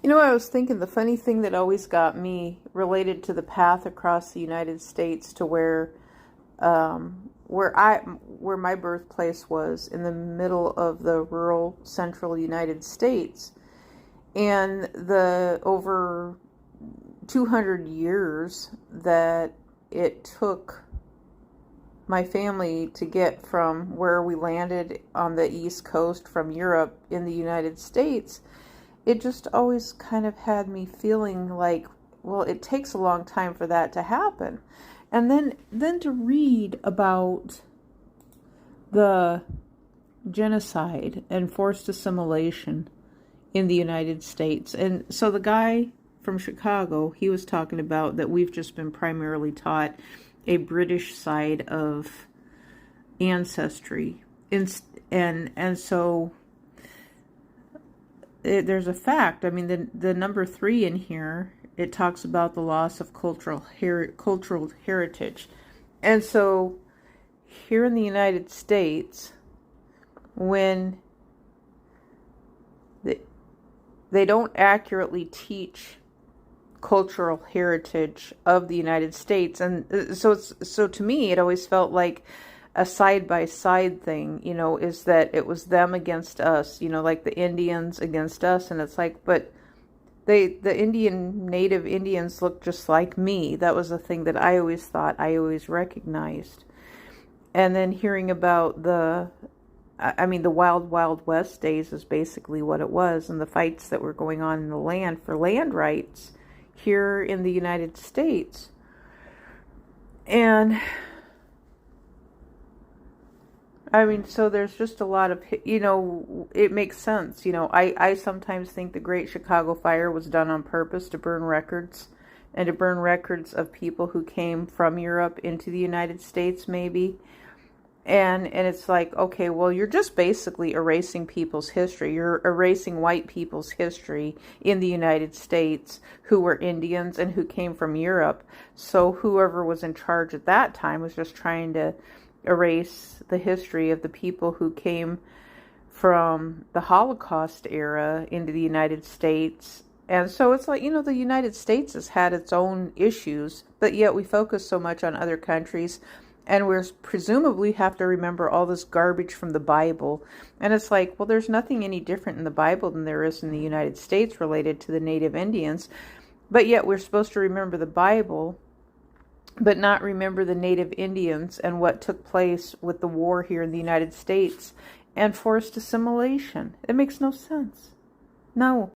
You know, I was thinking the funny thing that always got me related to the path across the United States to where my birthplace was in the middle of the rural central United States, and the over 200 years that it took my family to get from where we landed on the East Coast from Europe in the United States. It just always kind of had me feeling like, well, it takes a long time for that to happen. And then to read about the genocide and forced assimilation in the United States. And so the guy from Chicago, he was talking about that we've just been primarily taught a British side of ancestry. And so there's a fact. I mean, the number 3 in here, it talks about the loss of cultural heritage. And so here in the United States, when they don't accurately teach cultural heritage of the United States, and so to me it always felt like a side-by-side thing, is that it was them against us, like the Indians against us. And it's like, but the native Indians look just like me. That was the thing that I always thought, I always recognized. And then hearing about the Wild Wild West days is basically what it was, and the fights that were going on in the land for land rights here in the United States. And so there's just a lot of, it makes sense. I sometimes think the Great Chicago Fire was done on purpose to burn records, and to burn records of people who came from Europe into the United States, maybe. And it's like, okay, well, you're just basically erasing people's history. You're erasing white people's history in the United States who were Indians and who came from Europe. So whoever was in charge at that time was just trying to erase the history of the people who came from the Holocaust era into the United States. And so it's like, the United States has had its own issues, but yet we focus so much on other countries, and we're presumably have to remember all this garbage from the Bible. And it's like, well, there's nothing any different in the Bible than there is in the United States related to the native Indians, but yet we're supposed to remember the Bible but not remember the native Indians and what took place with the war here in the United States and forced assimilation. It makes no sense. No.